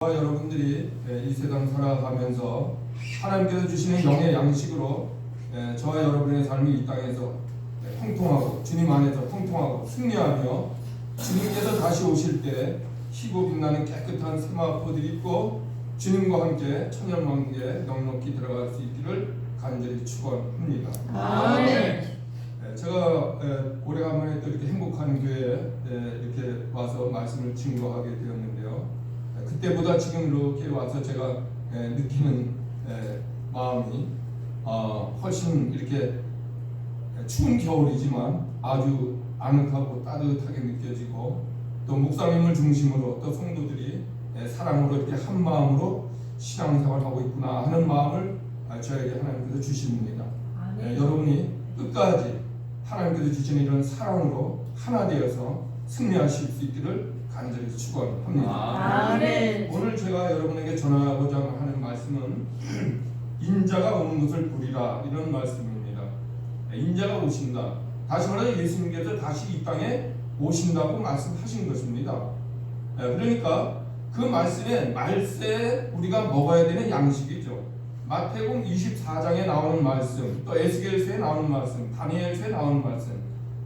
여러분들이 이 세상 살아가면서 하나님께서 주시는 영의 양식으로 저와 여러분의 삶이 이 땅에서 형통하고 주님 안에서 형통하고 승리하며 주님께서 다시 오실 때 희고 빛나는 깨끗한 세마포들이 있고 주님과 함께 천년만국에 넉넉히 들어갈 수 있기를 간절히 축원합니다. 아멘. 제가 오래간만에 또 이렇게 행복한 교회에 이렇게 와서 말씀을 증거하게 되었는데요. 그때보다 지금 이렇게 와서 제가 느끼는 마음이 훨씬 이렇게 추운 겨울이지만 아주 아늑하고 따뜻하게 느껴지고, 또 목사님을 중심으로 또 성도들이 사랑으로 이렇게 한 마음으로 신앙생활하고 있구나 하는 마음을 저에게 하나님께서 주십니다. 여러분이 끝까지 하나님께서 주시는 이런 사랑으로 하나 되어서 승리하실 수 있기를 간절히 축원합니다. 아멘. 오늘 제가 여러분에게 전하고자 하는 말씀은 인자가 오는 것을 보리라, 이런 말씀입니다. 인자가 오신다. 다시 말해서 예수님께서 다시 이 땅에 오신다고 말씀하신 것입니다. 그러니까 그 말씀에 말세에 우리가 먹어야 되는 양식이죠. 마태복음 24장에 나오는 말씀, 또 에스겔서에 나오는 말씀, 다니엘서에 나오는 말씀,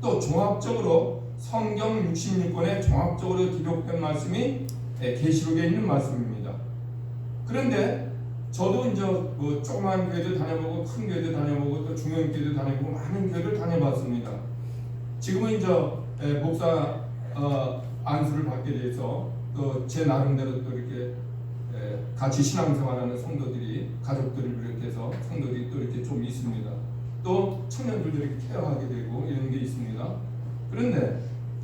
또 종합적으로 성경 66권에 종합적으로 기록된 말씀이 계시록에 있는 말씀입니다. 그런데 저도 이제 뭐 조그만 교회도 다녀보고 큰 교회도 다녀보고 또 중형 교회도 다녀보고 많은 교회를 다녀봤습니다. 지금은 이제 목사 안수를 받게 돼서 또 제 나름대로 또 이렇게 같이 신앙생활하는 성도들이, 가족들을 비롯해서 성도들이 또 이렇게 좀 있습니다. 또 청년들도 이렇게 케어하게 되고 이런 게 있습니다.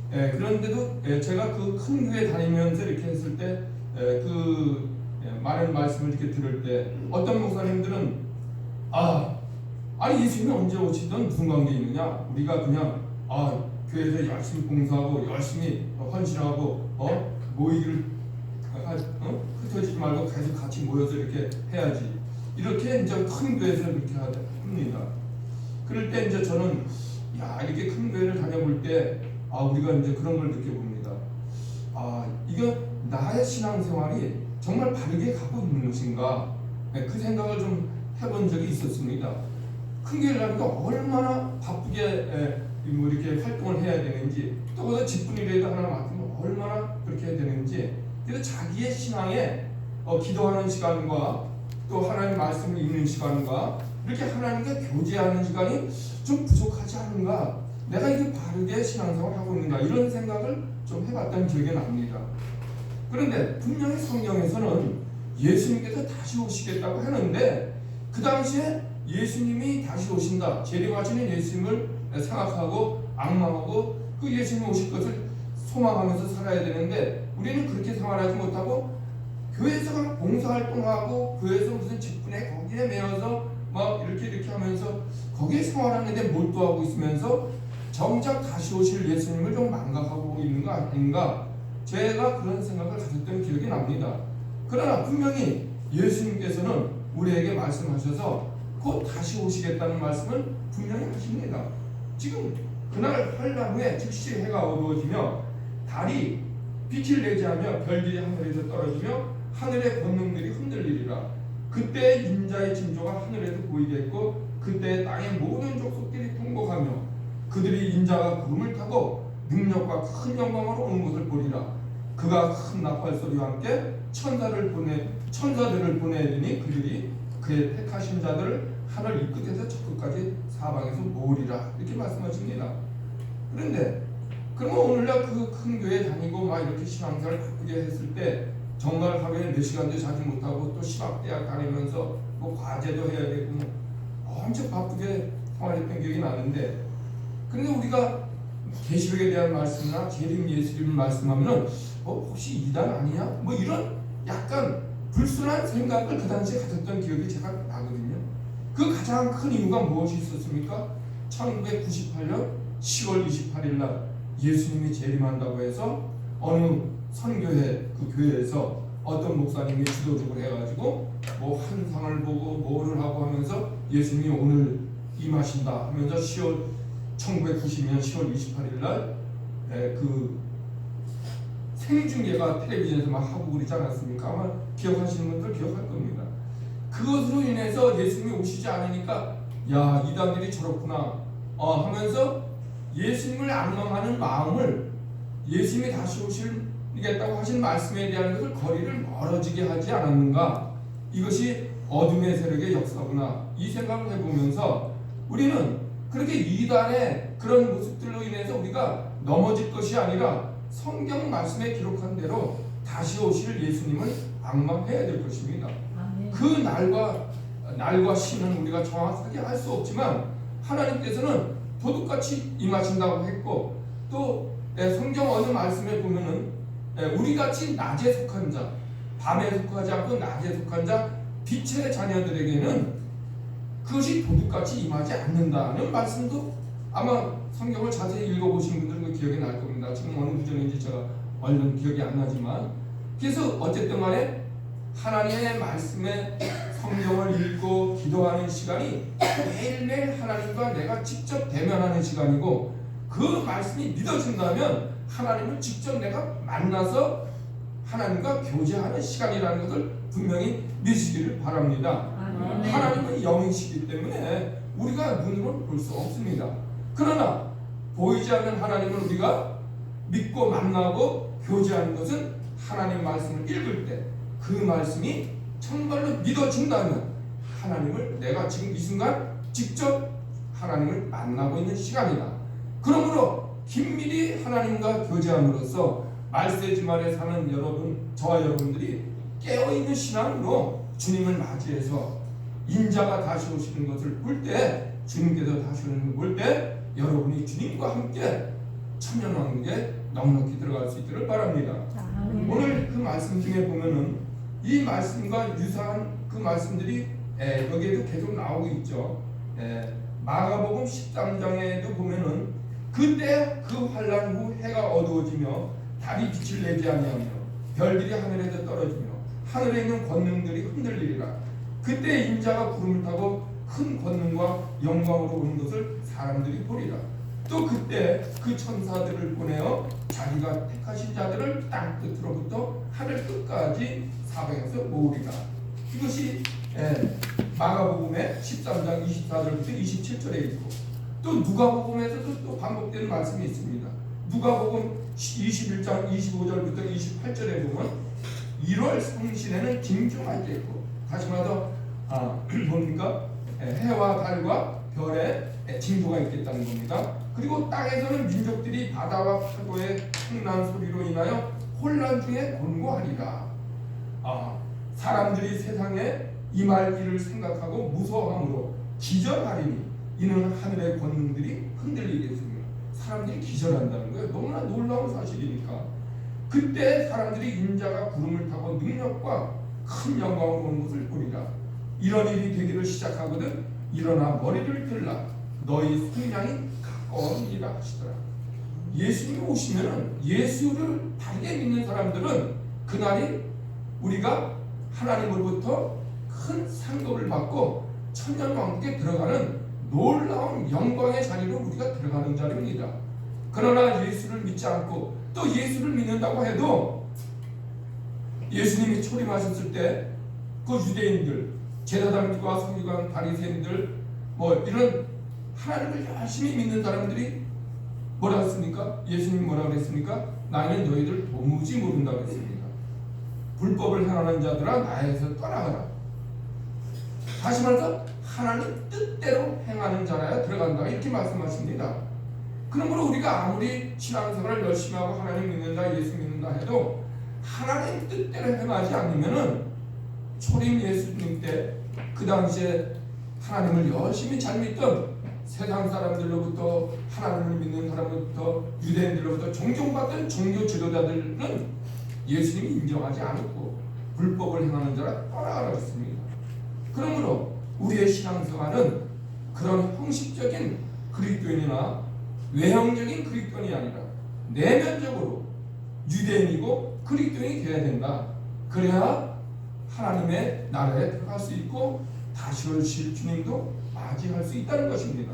그런데도 제가 그 큰 교회 다니면서 이렇게 했을 때 많은 말씀을 이렇게 들을 때 어떤 목사님들은 아니 예수님이 언제 오시든 무슨 관계 있느냐, 우리가 그냥 교회에서 열심히 봉사하고 열심히 헌신하고 모이기를 흩어지지 말고 계속 같이 모여서 이렇게 해야지, 이렇게 이제 큰 교회에서 그렇게 합니다. 그럴 때 이제 저는 이렇게 큰 교회를 다녀볼 때 우리가 이제 그런 걸 느껴봅니다. 이거 나의 신앙생활이 정말 바르게 가고 있는 것인가? 그 생각을 좀 해본 적이 있었습니다. 큰 교회를 가니까 얼마나 바쁘게 뭐 이렇게 활동을 해야 되는지, 또 거기서 직분이라도 하나 맡으면 얼마나 그렇게 해야 되는지, 그래서 자기의 신앙에 기도하는 시간과 또 하나님 말씀을 읽는 시간과 이렇게 하나님과 교제하는 시간이 좀 부족하지 않은가? 내가 이게 바르게 신앙생활을 하고 있는가? 이런 생각을 좀 해봤던 기억이 납니다. 그런데 분명히 성경에서는 예수님께서 다시 오시겠다고 하는데, 그 당시에 예수님이 다시 오신다, 재림하시는 예수님을 생각하고 악망하고 그 예수님이 오실 것을 소망하면서 살아야 되는데, 우리는 그렇게 생활하지 못하고 교회에서 그냥 봉사활동하고 교회에서 무슨 직분에 거기에 매여서 막 이렇게 하면서 거기에 생활하는데 몰두하고 있으면서 정작 다시 오실 예수님을 좀 망각하고 있는 거 아닌가, 제가 그런 생각을 가졌던 기억이 납니다. 그러나 분명히 예수님께서는 우리에게 말씀하셔서 곧 다시 오시겠다는 말씀을 분명히 하십니다. 지금 그날 환란 후에 즉시 해가 어두워지며 달이 빛을 내지 하며 별들이 하늘에서 떨어지며 하늘의 권능들이 흔들리리라. 그때 인자의 징조가 하늘에서 보이겠고 그때 땅의 모든 족속들이 통곡하며 그들이 인자가 구름을 타고 능력과 큰 영광으로 오는 것을 보리라. 그가 큰 나팔 소리와 함께 천사들을 보내리니 그들이 그의 택하신 자들을 하늘 이 끝에서 저 끝까지 사방에서 모으리라, 이렇게 말씀하십니다. 그런데 그러면 오늘날 그 큰 교회 다니고 막 이렇게 신앙생활을 바쁘게 했을 때 정말 하루에 몇 시간도 자지 못하고 또 신학대학 다니면서 뭐 과제도 해야 되고 엄청 바쁘게 생활했던 기억이 나는데, 그런데 우리가 계시록에 대한 말씀이나 재림 예수님을 말씀하면은 혹시 이단 아니냐? 뭐 이런 약간 불순한 생각을 그 당시에 가졌던 기억이 제가 나거든요. 그 가장 큰 이유가 무엇이 있었습니까? 1998년 10월 28일 날 예수님이 재림한다고 해서 어느 선교회 그 교회에서 어떤 목사님이 주도적으로 해가지고 뭐 환상을 보고 뭐를 하고 하면서 예수님이 오늘 임하신다 하면서 1990년 10월 28일 날 그 생중계가 텔레비전에서 막 하고 그러지 않았습니까? 아마 기억하시는 분들 기억할 겁니다. 그것으로 인해서 예수님이 오시지 않으니까 야, 이단들이 저렇구나 하면서 예수님을 악망하는 마음을 예수님이 다시 오시겠다고 하신 말씀에 대한 것을 거리를 멀어지게 하지 않았는가. 이것이 어둠의 세력의 역사구나, 이 생각을 해보면서 우리는 그렇게 이단의 그런 모습들로 인해서 우리가 넘어질 것이 아니라 성경 말씀에 기록한 대로 다시 오실 예수님을 악망해야 될 것입니다. 그 날과 시는 우리가 정확하게 알 수 없지만 하나님께서는 도둑같이 임하신다고 했고, 또 성경 어느 말씀에 보면은 우리같이 낮에 속한 자, 밤에 속하지 않고 낮에 속한 자, 빛의 자녀들에게는 그것이 도둑같이 임하지 않는다는 말씀도 아마 성경을 자세히 읽어보신 분들은 기억이 날 겁니다. 지금 어느 구절인지 제가 얼른 기억이 안 나지만, 그래서 어쨌든 간에 하나님의 말씀에 성경을 읽고 기도하는 시간이 매일매일 하나님과 내가 직접 대면하는 시간이고, 그 말씀이 믿어진다면 하나님을 직접 내가 만나서 하나님과 교제하는 시간이라는 것을 분명히 믿으시기를 바랍니다. 하나님은 영이시기 때문에 우리가 눈으로 볼 수 없습니다. 그러나 보이지 않는 하나님을 우리가 믿고 만나고 교제하는 것은 하나님 말씀을 읽을 때 그 말씀이 정말로 믿어진다면 하나님을 내가 지금 이 순간 직접 하나님을 만나고 있는 시간이다. 그러므로 긴밀히 하나님과 교제함으로써 말세지말에 사는 여러분, 저와 여러분들이 깨어있는 신앙으로 주님을 맞이해서 인자가 다시 오시는 것을 볼 때, 주님께서 다시 오는 것을 볼 때 여러분이 주님과 함께 천년왕국에 넉넉히 들어갈 수 있기를 바랍니다. 오늘 그 말씀 중에 보면은 이 말씀과 유사한 그 말씀들이 여기에도 계속 나오고 있죠. 마가복음 13장에도 보면은 그때 그 환난 후 해가 어두워지며 달이 빛을 내지 아니하며 별들이 하늘에서 떨어지며 하늘에 있는 권능들이 흔들리리라. 그때 인자가 구름을 타고 큰 권능과 영광으로 오는 것을 사람들이 보리라. 또 그때 그 천사들을 보내어 자기가 택하신 자들을 땅 끝으로부터 하늘 끝까지 사방에서 모으리라. 이것이 마가복음의 13장 24절부터 27절에 있고, 또 누가복음에서도 또 반복되는 말씀이 있습니다. 누가복음 21장 25절부터 28절에 보면 1월 성신에는 김종할 때 있고, 다시 말해서 뭡니까? 해와 달과 별에 징조가 있겠다는 겁니다. 그리고 땅에서는 민족들이 바다와 파도의 풍랑 소리로 인하여 혼란 중에 곤고하리라. 사람들이 세상에 임할 일을 생각하고 무서워함으로 기절하리니 이는 하늘의 권능들이 흔들리겠습니다. 사람들이 기절한다는 거예요. 너무나 놀라운 사실이니까. 그때 사람들이 인자가 구름을 타고 능력과 큰 영광으로 오는 것을 보리라. 이런 일이 되기를 시작하거든 일어나 머리를 들라. 너희 속량이 가까우니라 하시더라. 예수님이 오시면은, 예수를 바르게 믿는 사람들은 그날이 우리가 하나님으로부터 큰 상급을 받고 천년왕국에 들어가는 놀라운 영광의 자리로 우리가 들어가는 자리입니다. 그러나 예수를 믿지 않고 또 예수를 믿는다고 해도 예수님이 초림하셨을 때 그 유대인들, 제사장들과 서기관, 바리새인들 이런 하나님을 열심히 믿는 사람들이 뭐라 했습니까? 예수님이 뭐라 그랬습니까? 나는 너희들 도무지 모른다고 했습니다. 불법을 행하는 자들아 나에서 떠나가라. 다시 말해서 하나님 뜻대로 행하는 자라야 들어간다, 이렇게 말씀하십니다. 그러므로 우리가 아무리 신앙생활을 열심히 하고 하나님 믿는다, 예수 믿는다 해도 하나님 뜻대로 행하지 않으면은 초림 예수님 때 그 당시에 하나님을 열심히 잘 믿던 세상 사람들로부터, 하나님을 믿는 사람으로부터, 유대인들로부터 존경받던 종교 지도자들은 예수님이 인정하지 않았고 불법을 행하는 자라 떠나가라고 했습니다. 그러므로 우리의 신앙생활은 그런 형식적인 그리스도인이나 외형적인 그리스도인이 아니라 내면적으로 유대인이고 그리스도인이 되어야 된다. 그래야 하나님의 나라에 들어갈 수 있고 다시 오실 주님도 맞이할 수 있다는 것입니다.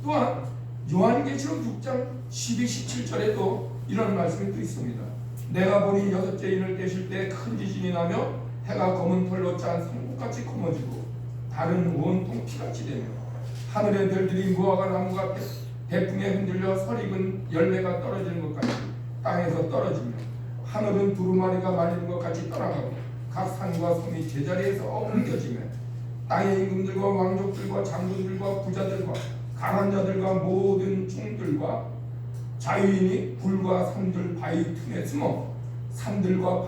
또한 요한계시록 6장 12, 17절에도 이런 말씀이 또 있습니다. 내가 보니 여섯째 인을 떼실 때 큰 지진이 나며 해가 검은 털로 짠 성국같이 검어지고 달은 온통 피같이 되며 하늘의 별들이 무화과 나무가 대풍에 흔들려 설익은 열매가 떨어지는 것 같이 땅에서 떨어지며 하늘은 두루마리가 말리는 것 같이 떠나가고 각 산과 섬이 제자리에서 옮겨지며 땅의 임금들과 왕족들과 장군들과 부자들과 강한 자들과 모든 종들과 자유인이 불과 산들 바위 틈에 숨어 산들과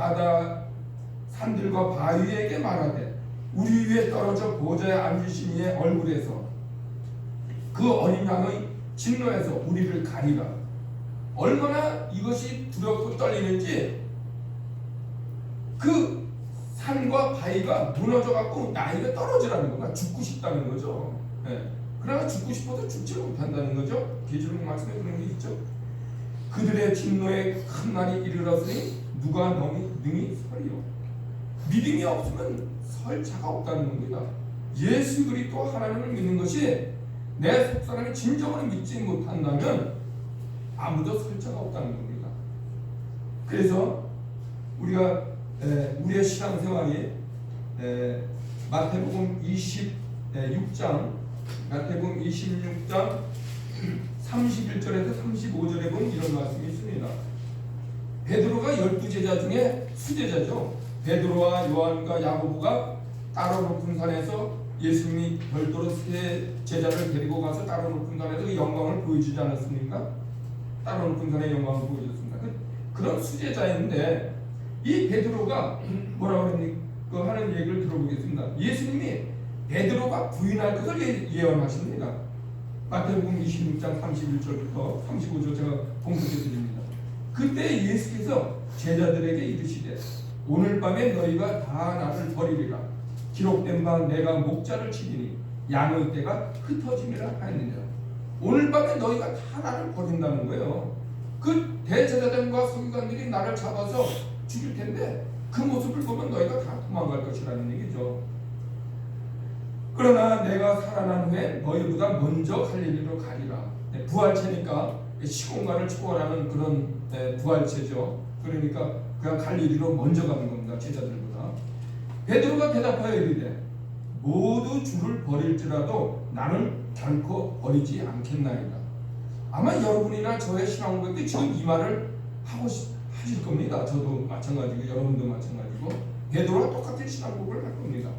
바위에게 말하되 우리 위에 떨어져 보좌에 앉으신 이의 얼굴에서 그 어린 양의 진노에서 우리를 가리라. 얼마나 이것이 두렵고 떨리는지 그 산과 바위가 무너져 갖고 나이가 떨어지라는 거가 죽고 싶다는 거죠. 네. 그러나 죽고 싶어도 죽지 못한다는 거죠. 계시록 말씀에 그런 게 있죠. 그들의 진노의 큰 날이 이르렀으니 누가 능히 서리요. 믿음이 없으면 설 자가 없다는 겁니다. 예수 그리스도 하나님을 믿는 것이 내 속사람이 진정으로 믿지 못한다면 아무도 설 자가 없다는 겁니다. 그래서 우리가 우리의 신앙생활이 마태복음 26장 31절에서 35절에 보면 이런 말씀이 있습니다. 베드로가 12제자 중에 수제자죠. 베드로와 요한과 야고보가 따로 높은 산에서 예수님이 별도로 세 제자를 데리고 가서 따로 높은 산에서 그 영광을 보여주지 않았습니까? 따로 높은 산의 영광을 보여줬습니다. 그런 수제자인데 이 베드로가 뭐라고 하는 얘기를 들어보겠습니다. 예수님이 베드로가 부인할 것을 예언하십니다. 마태복음 26장 31절부터 35절 제가 공부해 드립니다. 그때 예수께서 제자들에게 이르시되 오늘 밤에 너희가 다 나를 버리리라. 기록된 바 내가 목자를 치리니 양의 떼가 흩어짐이라 하였느니라. 오늘 밤에 너희가 다 나를 버린다는 거예요. 그 대제사장과 서기관들이 나를 잡아서 죽일 텐데 그 모습을 보면 너희가 다 도망갈 것이라는 얘기죠. 그러나 내가 살아난 후에 너희보다 먼저 갈릴리로 가리라. 부활체니까 시공간을 초월하는 그런 부활체죠. 그러니까 그냥 갈릴리로 먼저 가는 겁니다. 제자들보다. 베드로가 대답하여 이르되 모두 주를 버릴지라도 나는 결코 버리지 않겠나이다. 아마 여러분이나 저의 신앙 고백도 지금 이 말을 하실 겁니다. 저도 마찬가지고 여러분도 마찬가지고 베드로와 똑같은 신앙 고백을 할 겁니다.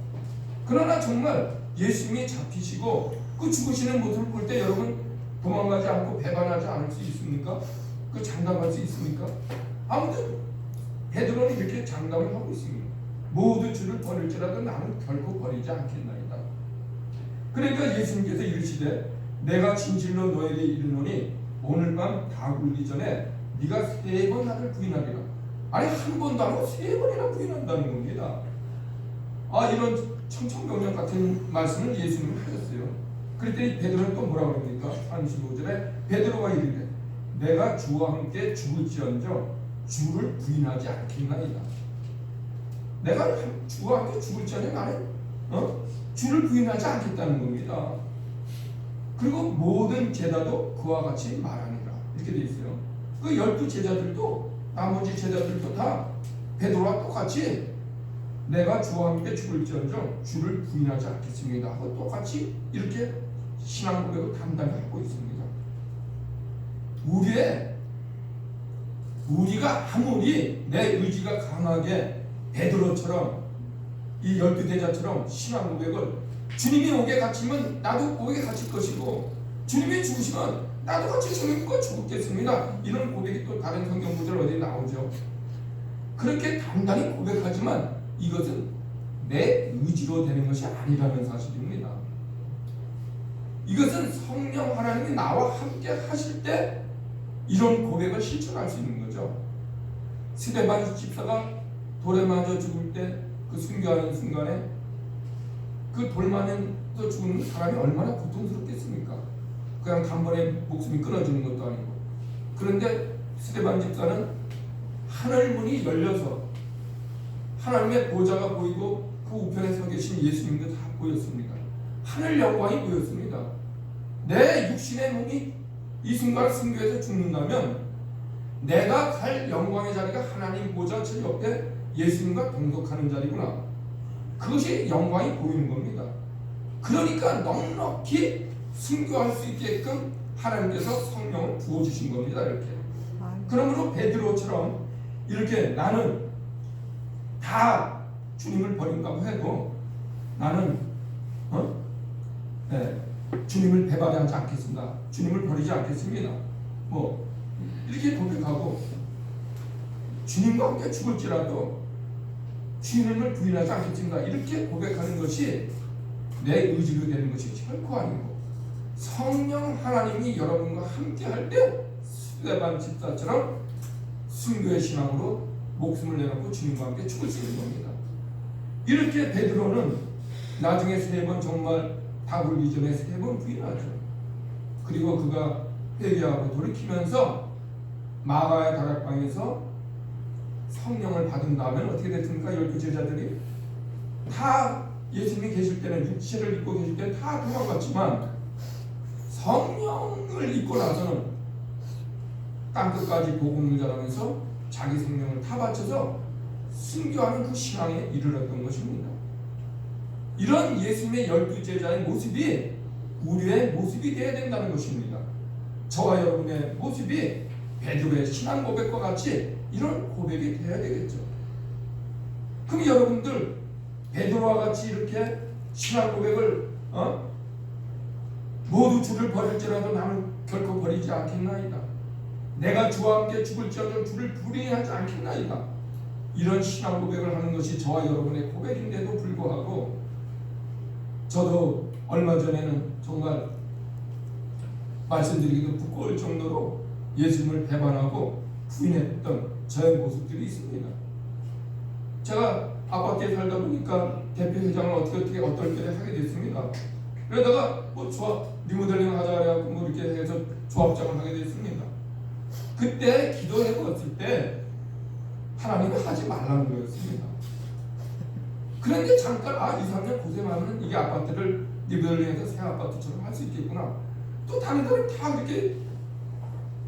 그러나 정말 예수님이 잡히시고 그 죽으시는 모습을 볼 때 여러분 도망가지 않고 배반하지 않을 수 있습니까? 그 장담할 수 있습니까? 아무튼 베드로는 이렇게 장담을 하고 있습니다. 모두 주를 버릴지라도 나는 결코 버리지 않겠나이다. 그러니까 예수님께서 이르시되 내가 진실로 너에게 이르노니 오늘 밤 다 굴기 전에 네가 3번 나를 부인하리라. 아니 한 번도 아니고 3번이나 부인한다는 겁니다. 이런 청천벽력 같은 말씀을 예수님이 하셨어요. 그랬더니 베드로는 또 뭐라고 합니까? 35절에 베드로가 이르되 내가 주와 함께 죽을지언정 주를 부인하지 않겠나이다. 내가 주와 함께 죽을지언정 나는 주를 부인하지 않겠다는 겁니다. 그리고 모든 제자도 그와 같이 말하니라. 이렇게 돼 있어요. 그 12제자들도 나머지 제자들도 다 베드로와 똑같이 내가 주와 함께 죽을지언정 주를 부인하지 않겠습니다 하고 똑같이 이렇게 신앙 고백을 담당히 하고 있습니다. 우리가 아무리 내 의지가 강하게 베드로처럼 이 12제자처럼 신앙 고백을 주님이 오게 갇히면 나도 오게 갇힐 것이고 주님이 죽으시면 나도 같이 주님과 죽겠습니다. 이런 고백이 또 다른 성경 구절 어디에 나오죠. 그렇게 단단히 고백하지만 이것은 내 의지로 되는 것이 아니라는 사실입니다. 이것은 성령 하나님이 나와 함께 하실 때 이런 고백을 실천할 수 있는 거죠. 스데반 집사가 돌에 맞아 죽을 때 그 순교하는 순간에 그 돌 맞아서 죽는 사람이 얼마나 고통스럽겠습니까? 그냥 단번에 목숨이 끊어지는 것도 아니고. 그런데 스데반 집사는 하늘 문이 열려서 하나님의 보좌가 보이고 그 우편에 서 계신 예수님도 다 보였습니다. 하늘 영광이 보였습니다. 내 육신의 몸이 이 순간 순교해서 죽는다면 내가 갈 영광의 자리가 하나님 보좌 제 옆에 예수님과 동독하는 자리구나. 그것이 영광이 보이는 겁니다. 그러니까 넉넉히 순교할 수 있게끔 하나님께서 성령을 부어주신 겁니다. 이렇게. 그러므로 베드로처럼 이렇게 나는 다 주님을 버린다고 해도 나는 주님을 배반하지 않겠습니다. 주님을 버리지 않겠습니다. 뭐 이렇게 고백하고 주님과 함께 죽을지라도 주님을 부인하지 않겠습니다. 이렇게 고백하는 것이 내 의지로 되는 것이 결코 아니고 성령 하나님이 여러분과 함께 할 때 스데반 집사처럼 순교의 신앙으로 목숨을 내놓고 주님과 함께 죽을 수 있는 겁니다. 이렇게 베드로는 나중에 3번 정말 답을 이전에 3번 부인하죠. 그리고 그가 회개하고 돌이키면서 마가의 다락방에서 성령을 받은 다음에 어떻게 됐습니까? 12 제자들이 다 예수님이 계실 때는 육체를 입고 계실 때 다 도망갔지만 성령을 입고 나서는 땅끝까지 복음을 전하면서 자기 생명을 다 바쳐서 순교하는 그 신앙에 이르렀던 것입니다. 이런 예수님의 12 제자의 모습이 우리의 모습이 되어야 된다는 것입니다. 저와 여러분의 모습이 베드로의 신앙 고백과 같이 이런 고백이 되어야 되겠죠. 그럼 여러분들 베드로와 같이 이렇게 신앙 고백을 모두 주를 버릴지라도 나는 결코 버리지 않겠나이다. 내가 주와 함께 죽을지라도 주를 불의하지 않겠나이다. 이런 신앙 고백을 하는 것이 저와 여러분의 고백인데도 불구하고 저도 얼마 전에는 정말 말씀드리기도 부끄러울 정도로 예수님을 배반하고 부인했던 저의 모습들이 있습니다. 제가 아파트에 살다 보니까 대표 회장을 어떻게 어떨 때 하게 됐습니다. 그러다가 뭐 조합 리모델링 하자 그래갖고 뭐 이렇게 해서 조합장을 하게 됐습니다. 그때 기도해 보았을 때 하나님이 하지 말라는 거였습니다. 그런데 잠깐 2, 3년 고생하면 이게 아파트를 리모델링해서 새 아파트처럼 할 수 있겠구나. 또 다른 사람 다 그렇게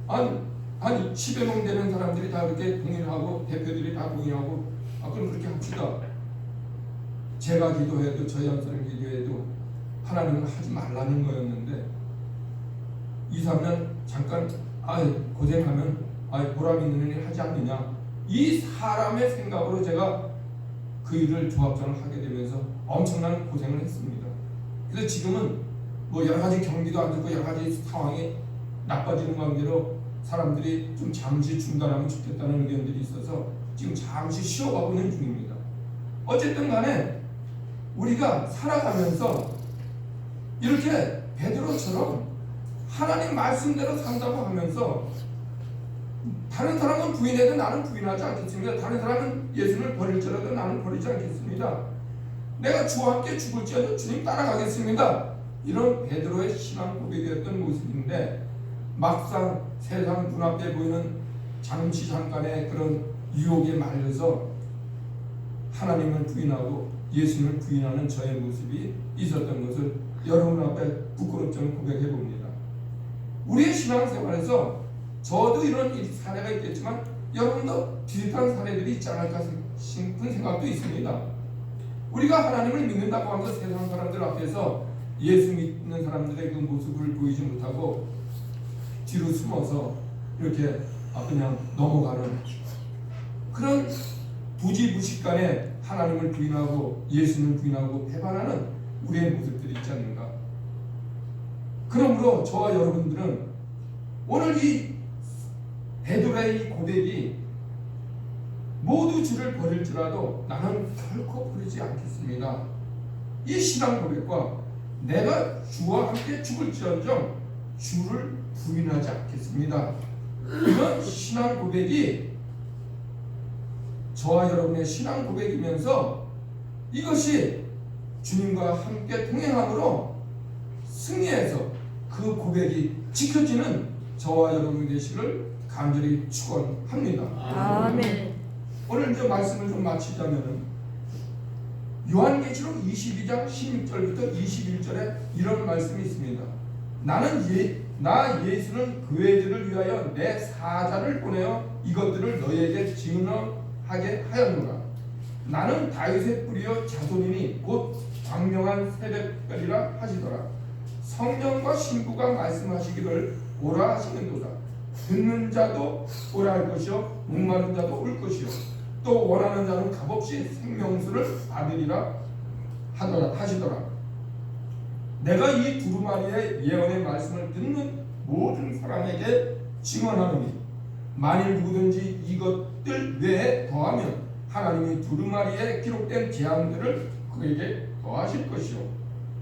한 10여 명 되는 사람들이 다 그렇게 동의하고 대표들이 다 동의하고 그럼 그렇게 합시다. 제가 기도해도 저희 한 사람 기도해도 하나님은 하지 말라는 거였는데 2, 3년 잠깐 고생하면 보람 있는 일 하지 않느냐, 이 사람의 생각으로 제가 그 일을 조합장을 하게 되면서 엄청난 고생을 했습니다. 그래서 지금은 뭐 여러 가지 경기도 안 좋고 여러 가지 상황이 나빠지는 관계로 사람들이 좀 잠시 중단하면 좋겠다는 의견들이 있어서 지금 잠시 쉬어가고 있는 중입니다. 어쨌든 간에 우리가 살아가면서 이렇게 베드로처럼 하나님 말씀대로 산다고 하면서 다른 사람은 부인해도 나는 부인하지 않겠습니다. 다른 사람은 예수님을 버릴지라도 나는 버리지 않겠습니다. 내가 주와 함께 죽을지라도 주님 따라가겠습니다. 이런 베드로의 신앙 고백이었던 모습인데 막상 세상 눈앞에 보이는 잠시 잠깐의 그런 유혹에 말려서 하나님을 부인하고 예수님을 부인하는 저의 모습이 있었던 것을 여러분 앞에 부끄럽지 않게 고백해 봅니다. 우리의 신앙생활에서 저도 이런 사례가 있겠지만 여러분도 비슷한 사례들이 있지 않을까 싶은 생각도 있습니다. 우리가 하나님을 믿는다고 하면서 세상 사람들 앞에서 예수 믿는 사람들의 그 모습을 보이지 못하고 뒤로 숨어서 이렇게 그냥 넘어가는 그런 부지부식간에 하나님을 부인하고 예수님을 부인하고 배반하는 우리의 모습들이 있지 않는가. 그러므로 저와 여러분들은 오늘 이 베드로의 이 고백이 모두 주를 버릴지라도 나는 결코 버리지 않겠습니다. 이 신앙 고백과 내가 주와 함께 죽을지언정 주를 부인하지 않겠습니다. 이런 신앙 고백이 저와 여러분의 신앙 고백이면서 이것이 주님과 함께 동행함으로 승리해서 그 고백이 지켜지는 저와 여러분이 되시를 간절히 축원합니다. 아멘. 오늘 이제 말씀을 좀 마치자면은 요한계시록 22장 16절부터 21절에 이런 말씀이 있습니다. 나는 나 예수는 교회들을 위하여 내 사자를 보내어 이것들을 너희에게 증언하게 하였노라. 나는 다윗의 뿌리요 자손이니 곧 광명한 새벽별이라 하시더라. 성령과 신부가 말씀하시기를 오라 하시는도다. 듣는 자도 오라 할 것이요 목마른 자도 올 것이요 또 원하는 자는 값없이 생명수를 받으리라 하시더라. 내가 이 두루마리의 예언의 말씀을 듣는 모든 사람에게 증언하노니 만일 누구든지 이것들 외에 더하면 하나님이 두루마리에 기록된 재앙들을 그에게 더하실 것이요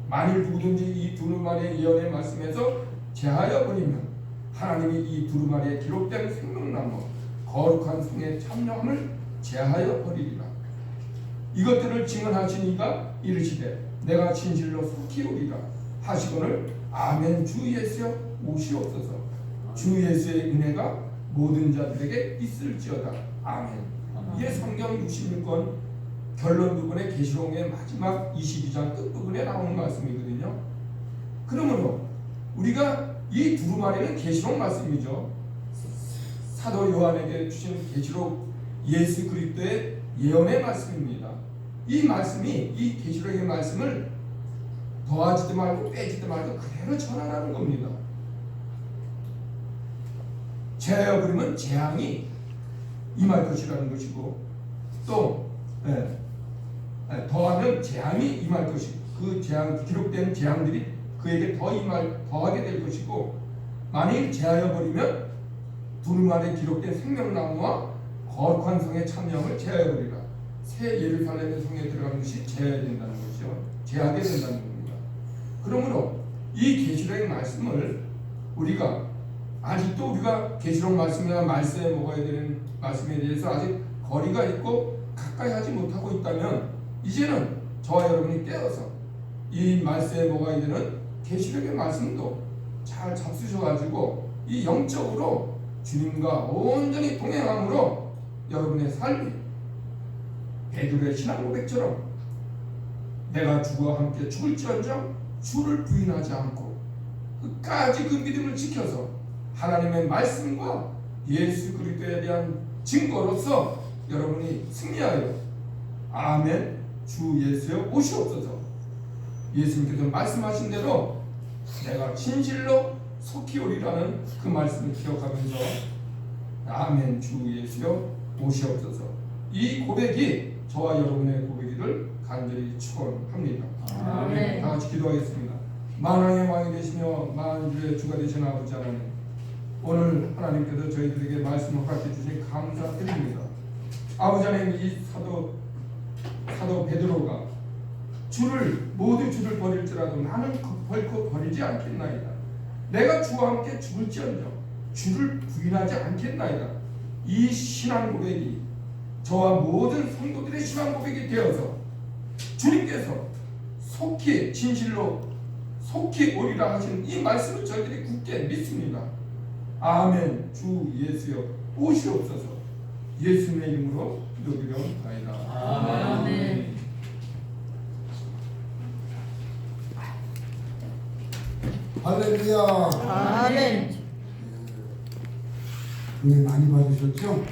만일 누구든지 이 두루마리의 예언의 말씀에서 제하여 버리면 하나님이 이 두루마리에 기록된 생명나무 거룩한 성의 참여함을 제하여 버리리라. 이것들을 증언하시니가 이르시되 내가 진실로 속히 오리라 하시거늘 아멘. 주 예수여 오시옵소서. 주 예수의 은혜가 모든 자들에게 있을지어다. 아멘. 이게 성경 66권 결론 부분의 계시록의 마지막 22장 끝부분에 나오는 말씀이거든요. 그러므로 우리가 이 두루마리는 계시록 말씀이죠. 사도 요한에게 주신 계시록 예수 그리스도의 예언의 말씀입니다. 이 말씀이 이 계시록의 말씀을 더하지도 말고 빼지도 말고 그대로 전하라는 겁니다. 제하여 버리면 재앙이 임할 것이라는 것이고 또 더하면 재앙이 임할 것이고 그 재앙 기록된 재앙들이 그에게 더하게 될 것이고 만일 제하여 버리면 두루마리에 기록된 생명나무와 거룩한 성의 참여함을 제하여 버리라. 새 예루살렘의 성에 들어가는 것이 제하야 된다는 것이죠. 제하게 된다는 겁니다. 그러므로 이 계시록의 말씀을 아직도 우리가 계시록 말씀이나 말세에 먹어야 되는 말씀에 대해서 아직 거리가 있고 가까이 하지 못하고 있다면 이제는 저와 여러분이 깨어서 이 말세에 먹어야 되는 계시록의 말씀도 잘 잡수셔가지고 이 영적으로 주님과 온전히 동행함으로 여러분의 삶이 베드로의 신앙 고백처럼 내가 주와 함께 죽을지언정 주를 부인하지 않고 끝까지 그 믿음을 지켜서 하나님의 말씀과 예수 그리스도에 대한 증거로서 여러분이 승리하여 아멘 주 예수여 오시옵소서. 예수님께서 말씀하신 대로 내가 진실로 속히 오리라는 그 말씀을 기억하면서 아멘 주 예수여 오시옵소서. 이 고백이 저와 여러분의 고백이를 간절히 축원합니다. 아멘. 다 같이 기도하겠습니다. 만왕의 왕이 되시며 만주의 주가 되신 아버지 하나님, 오늘 하나님께서 저희들에게 말씀을 허락해 주신 감사드립니다. 아버지 하나님, 이 사도 베드로가 모두 주를 버릴지라도 나는 결코 버리지 않겠나이다. 내가 주와 함께 죽을지언정 주를 부인하지 않겠나이다. 이 신앙 고백이 저와 모든 성도들의 신앙 고백이 되어서 주님께서 속히 진실로 속히 오리라 하신 이 말씀을 저희들이 굳게 믿습니다. 아멘. 주 예수여 오시옵소서. 예수님의 이름으로 기도드려옵나이다. 아멘. 할렐루야. 아멘. 은혜 많이 받으셨죠?